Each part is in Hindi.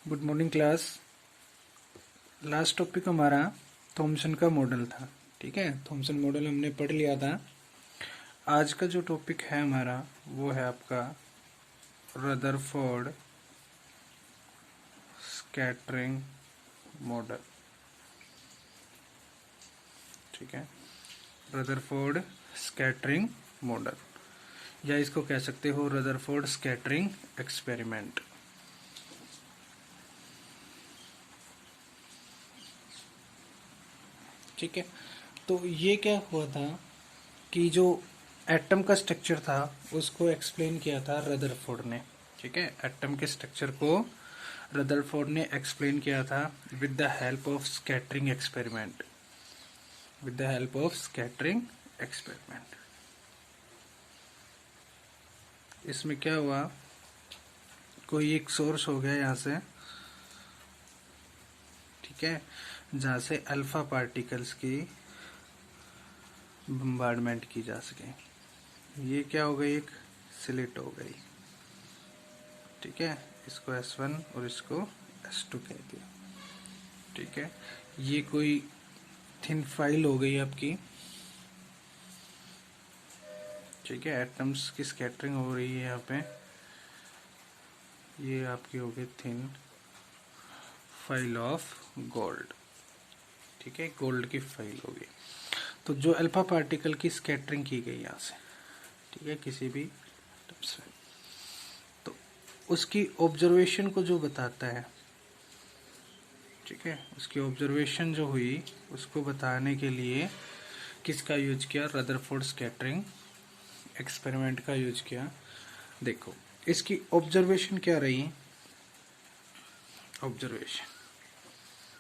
Good morning class. Last topic हमारा थॉमसन का मॉडल था। ठीक है, थॉमसन मॉडल हमने पढ़ लिया था। आज का जो टॉपिक है हमारा वो है आपका रदरफोर्ड स्कैटरिंग मॉडल। ठीक है, रदरफोर्ड स्कैटरिंग मॉडल, या इसको कह सकते हो रदरफोर्ड स्कैटरिंग एक्सपेरिमेंट। ठीक है, तो ये क्या हुआ था कि जो एटम का स्ट्रक्चर था उसको एक्सप्लेन किया था रदरफोर्ड ने। ठीक है, एटम के स्ट्रक्चर को रदरफोर्ड ने एक्सप्लेन किया था with the help of scattering experiment. With the help of scattering experiment. इसमें क्या हुआ, कोई एक सोर्स हो गया यहाँ से, ठीक है, जहाँ से अल्फा पार्टिकल्स की बम्बार्डमेंट की जा सके। ये क्या हो गई, एक स्लिट हो गई। ठीक है, इसको S1 और इसको S2 कह दिया। ठीक है, ये कोई थिन फाइल हो गई आपकी। ठीक है, एटम्स की स्कैटरिंग हो रही है यहाँ पे। ये आपकी हो गई थिन फाइल ऑफ गोल्ड। ठीक है, गोल्ड की फाइल हो गई। तो जो अल्फा पार्टिकल की स्कैटरिंग की गई यहाँ से, ठीक है, किसी भी एटम से, तो उसकी ऑब्जर्वेशन को जो बताता है, ठीक है, उसकी ऑब्जर्वेशन जो हुई उसको बताने के लिए किसका यूज किया, रदरफोर्ड स्कैटरिंग एक्सपेरिमेंट का यूज किया। देखो इसकी ऑब्जर्वेशन क्या रही। ऑब्जर्वेशन,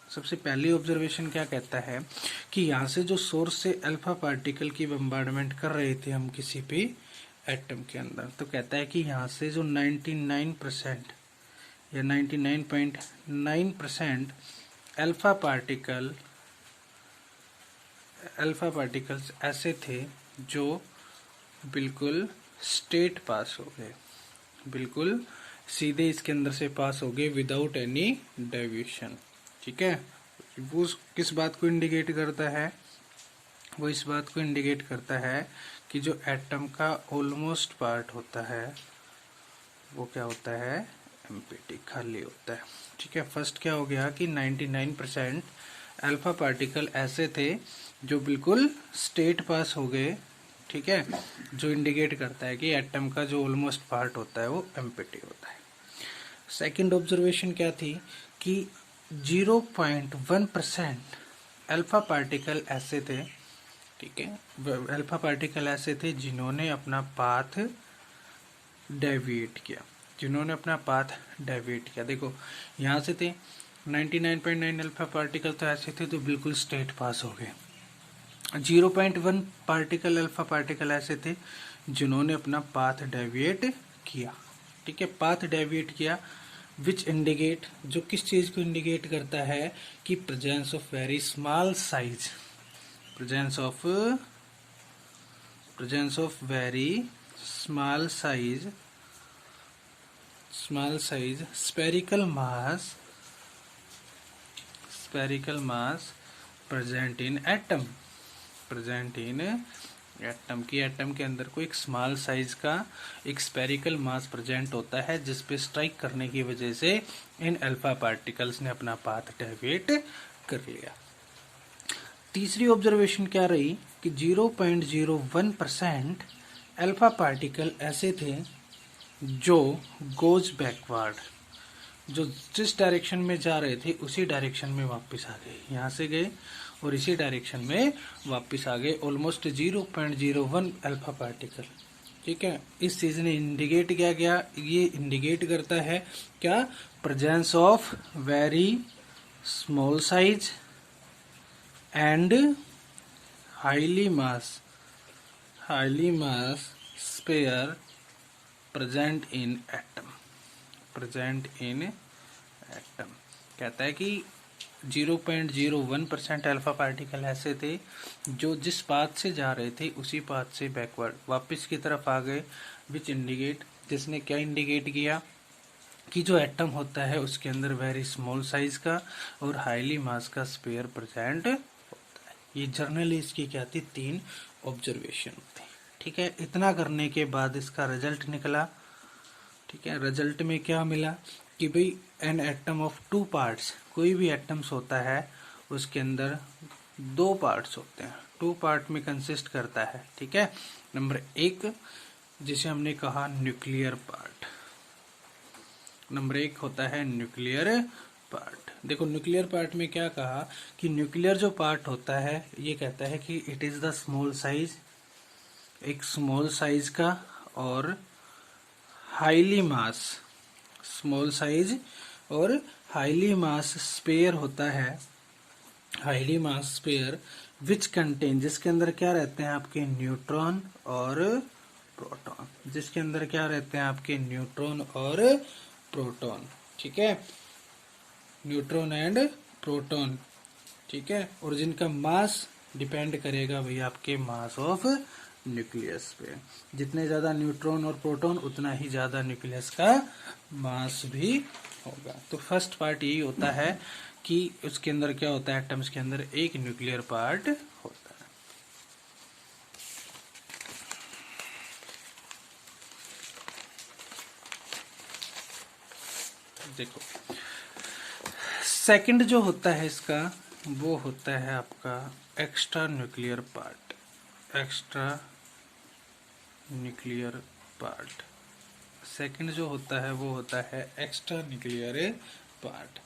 सबसे पहली ऑब्जर्वेशन क्या कहता है कि यहाँ से जो सोर्स से अल्फा पार्टिकल की बम्बार्डमेंट कर रहे थे हम किसी भी एटम के अंदर, तो कहता है कि यहाँ से जो 99% या 99.9% अल्फा पार्टिकल्स ऐसे थे जो बिल्कुल स्ट्रेट पास हो गए, बिल्कुल सीधे इसके अंदर से पास हो गए विदाउट एनी डेविएशन। ठीक है, वो किस बात को इंडिकेट करता है, वो इस बात को इंडिकेट करता है कि जो एटम का ऑलमोस्ट पार्ट होता है वो क्या होता है, एम्प्टी, खाली होता है। ठीक है, फर्स्ट क्या हो गया कि 99% अल्फा पार्टिकल ऐसे थे जो बिल्कुल स्ट्रेट पास हो गए। ठीक है, जो इंडिकेट करता है कि एटम का जो ऑलमोस्ट पार्ट होता है वो एम्प्टी होता है। सेकंड ऑब्जर्वेशन क्या थी कि 0.1% अल्फा पार्टिकल ऐसे थे, ठीक है, अल्फा पार्टिकल ऐसे थे जिन्होंने अपना पाथ डेविएट किया, जिन्होंने अपना पाथ डेविएट किया। देखो यहाँ से थे 99.9 अल्फा पार्टिकल, तो ऐसे थे तो बिल्कुल स्ट्रेट पास हो गए। 0.1 पार्टिकल अल्फा पार्टिकल ऐसे थे जिन्होंने अपना पाथ डेविएट किया। ठीक है, पाथ डेविएट किया, विच इंडिकेट, जो किस चीज को इंडिकेट करता है कि presence of very small size, presence of very small size spherical mass present in atom, की एटम के अंदर कोई एक स्मॉल साइज का एक स्पेरिकल मास प्रेजेंट होता है जिस पे स्ट्राइक करने की वजह से इन अल्फा पार्टिकल्स ने अपना पाथ डेविएट कर लिया। तीसरी ऑब्जर्वेशन क्या रही कि 0.01% अल्फा पार्टिकल ऐसे थे जो गोज बैकवर्ड, जो जिस डायरेक्शन में जा रहे थे उसी डायरेक्शन में वापस आ गए, यहाँ से गए और इसी डायरेक्शन में वापस आ गए, ऑलमोस्ट 0.01 अल्फा पार्टिकल। ठीक है, इस चीज ने इंडिकेट किया गया, ये इंडिकेट करता है क्या, presence of very small size and highly mass sphere present in atom. कहता है कि 0.01% अल्फा पार्टिकल ऐसे थे जो जिस पाथ से जा रहे थे उसी पाथ से बैकवर्ड वापस की तरफ आ गए, विच इंडिकेट, जिसने क्या इंडिकेट किया कि जो एटम होता है उसके अंदर वेरी स्मॉल साइज का और हाईली मास का स्पेयर प्रेजेंट होता है। ये जर्नली इसकी क्या थी, 3 ऑब्जर्वेशन थी। ठीक है, इतना करने के बाद इसका रिजल्ट निकला। ठीक है, रिजल्ट में क्या मिला कि भाई एन एटम ऑफ 2 पार्ट्स, कोई भी एटम्स होता है उसके अंदर 2 पार्ट्स होते हैं, 2 पार्ट में कंसिस्ट करता है। ठीक है, नंबर 1 जिसे हमने कहा न्यूक्लियर पार्ट, नंबर 1 होता है न्यूक्लियर पार्ट। देखो न्यूक्लियर पार्ट में क्या कहा कि न्यूक्लियर जो पार्ट होता है ये कहता है कि it is the small size, एक स्मॉल साइज का और हाईली मास, स्मॉल साइज और हाईली मास स्पेयर होता है, highly mass sphere which contain, जिसके अंदर क्या रहते हैं आपके न्यूट्रॉन और प्रोटॉन, जिसके अंदर क्या रहते हैं आपके न्यूट्रॉन और प्रोटॉन। ठीक है, न्यूट्रॉन एंड प्रोटॉन। ठीक है, और जिनका मास डिपेंड करेगा भाई आपके मास ऑफ न्यूक्लियस पे। जितने ज्यादा न्यूट्रॉन और प्रोटॉन उतना ही ज्यादा न्यूक्लियस का मास भी होगा। तो फर्स्ट पार्ट यही होता है कि उसके अंदर क्या होता है, एटम्स के अंदर एक न्यूक्लियर पार्ट होता है। देखो सेकंड जो होता है इसका वो होता है आपका extra nuclear part, extra nuclear part. Second जो होता है वो होता है extra nuclear part.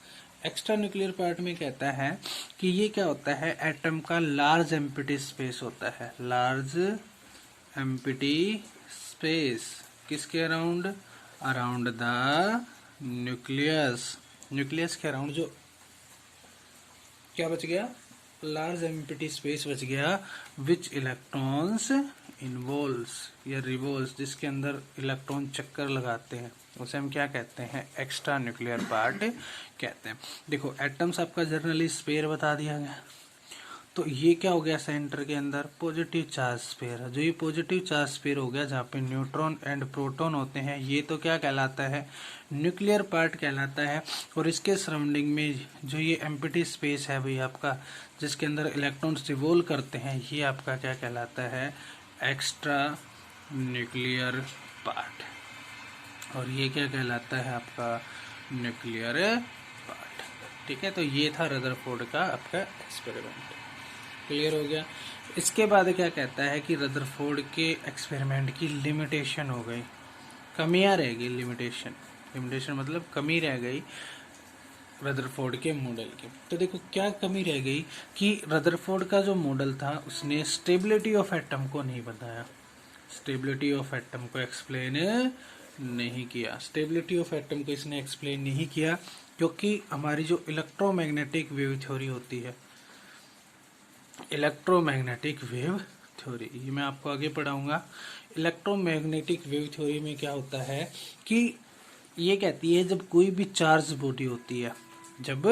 Extra nuclear part में कहता है कि ये क्या होता है, एटम का लार्ज एम्प्टी स्पेस होता है, लार्ज एम्प्टी स्पेस किसके around, around the nucleus, nucleus के अराउंड जो क्या बच गया, लार्ज एम्प्टी स्पेस बच गया, विच इलेक्ट्रॉन्स इन्वॉल्व्स या रिवॉल्व्स, जिसके अंदर इलेक्ट्रॉन चक्कर लगाते हैं उसे हम क्या कहते हैं, एक्स्ट्रा न्यूक्लियर पार्ट कहते हैं। देखो एटम्स आपका जनरली स्पेयर बता दिया गया, तो ये क्या हो गया सेंटर के अंदर पॉजिटिव चार्ज स्पेयर, जो ये पॉजिटिव चार्ज स्पेयर हो गया जहाँ पे न्यूट्रॉन एंड प्रोटॉन होते हैं, ये तो क्या कहलाता है, न्यूक्लियर पार्ट कहलाता है। और इसके सराउंडिंग में जो ये एम्प्टी स्पेस है भाई आपका, जिसके अंदर इलेक्ट्रॉन्स रिवॉल्व करते हैं, ये आपका क्या कहलाता है, एक्स्ट्रा न्यूक्लियर पार्ट। और ये क्या कहलाता है आपका, न्यूक्लियर पार्ट। ठीक है, तो ये था रदरफोर्ड का आपका एक्सपेरिमेंट, क्लियर हो गया। इसके बाद क्या कहता है कि रदरफोर्ड के एक्सपेरिमेंट की लिमिटेशन हो गई, कमियां रह गई, लिमिटेशन, लिमिटेशन मतलब कमी रह गई रदरफोर्ड के मॉडल की। तो देखो क्या कमी रह गई कि रदरफोर्ड का जो मॉडल था उसने स्टेबिलिटी ऑफ एटम को नहीं बताया, स्टेबिलिटी ऑफ एटम को एक्सप्लेन नहीं किया, स्टेबिलिटी ऑफ एटम को इसने एक्सप्लेन नहीं किया, क्योंकि हमारी जो इलेक्ट्रोमैग्नेटिक वेव थ्योरी होती है, इलेक्ट्रोमैग्नेटिक वेव थ्योरी, ये मैं आपको आगे पढ़ाऊंगा। इलेक्ट्रोमैग्नेटिक वेव थ्योरी में क्या होता है कि ये कहती है जब कोई भी चार्ज बॉडी होती है, जब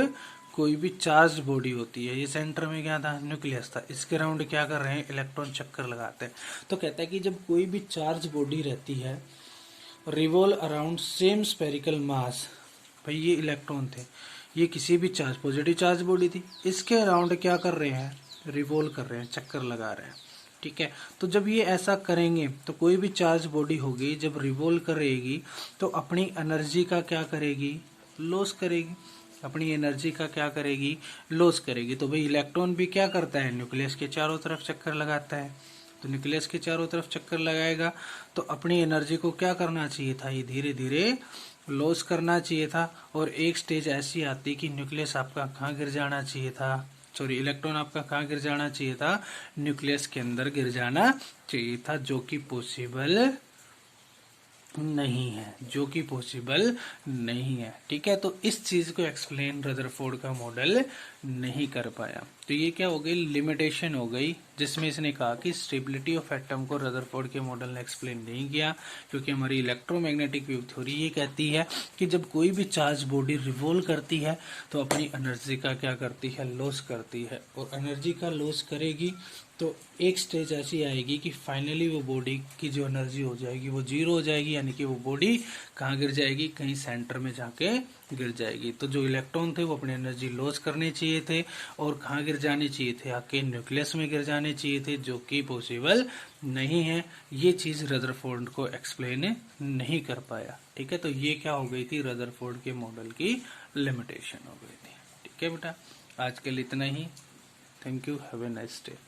कोई भी चार्ज बॉडी होती है, ये सेंटर में क्या था, न्यूक्लियस था, इसके अराउंड क्या कर रहे हैं, इलेक्ट्रॉन चक्कर लगाते हैं। तो कहता है कि जब कोई भी चार्ज बॉडी रहती है रिवॉल्व अराउंड सेम स्फेरिकल मास, भाई ये इलेक्ट्रॉन थे, ये किसी भी चार्ज, पॉजिटिव चार्ज बॉडी थी, इसके अराउंड क्या कर रहे हैं, रिवॉल्व कर रहे हैं, चक्कर लगा रहे हैं। ठीक है, तो जब ये ऐसा करेंगे तो कोई भी चार्ज बॉडी होगी जब रिवॉल्व करेगी तो अपनी एनर्जी का क्या करेगी, लॉस करेगी, अपनी एनर्जी का क्या करेगी, लॉस करेगी। तो भाई इलेक्ट्रॉन भी क्या करता है, न्यूक्लियस के चारों तरफ चक्कर लगाता है, तो न्यूक्लियस के चारों तरफ चक्कर लगाएगा तो अपनी एनर्जी को क्या करना चाहिए था, ये धीरे धीरे लॉस करना चाहिए था। और एक स्टेज ऐसी आती कि न्यूक्लियस आपका कहाँ गिर जाना चाहिए था, सॉरी इलेक्ट्रॉन आपका कहाँ गिर जाना चाहिए था, न्यूक्लियस के अंदर गिर जाना चाहिए था, जो कि पॉसिबल नहीं है, जो कि पॉसिबल नहीं है। ठीक है, तो इस चीज को एक्सप्लेन रदरफोर्ड का मॉडल नहीं कर पाया। तो ये क्या हो गई, लिमिटेशन हो गई, जिसमें इसने कहा कि स्टेबिलिटी ऑफ एटम को रदरफोर्ड के मॉडल ने एक्सप्लेन नहीं किया, क्योंकि हमारी इलेक्ट्रोमैग्नेटिक वेव थ्योरी ये कहती है कि जब कोई भी चार्ज बॉडी रिवॉल्व करती है तो अपनी एनर्जी का क्या करती है, लॉस करती है, और एनर्जी का लॉस करेगी तो एक स्टेज ऐसी आएगी कि फाइनली वो बॉडी की जो एनर्जी हो जाएगी वो जीरो हो जाएगी, यानी कि वो बॉडी कहाँ गिर जाएगी, कहीं सेंटर में जाके गिर जाएगी। तो जो इलेक्ट्रॉन थे वो अपनी एनर्जी लॉस करने चाहिए थे और कहाँ गिर जाने चाहिए थे, आके न्यूक्लियस में गिर जाने चाहिए थे, जो कि पॉसिबल नहीं है। ये चीज रदरफोर्ड को एक्सप्लेन नहीं कर पाया। ठीक है, तो ये क्या हो गई थी, रदरफोर्ड के मॉडल की लिमिटेशन हो गई थी। ठीक है बेटा, आज के लिए इतना ही। Thank you, have a nice day.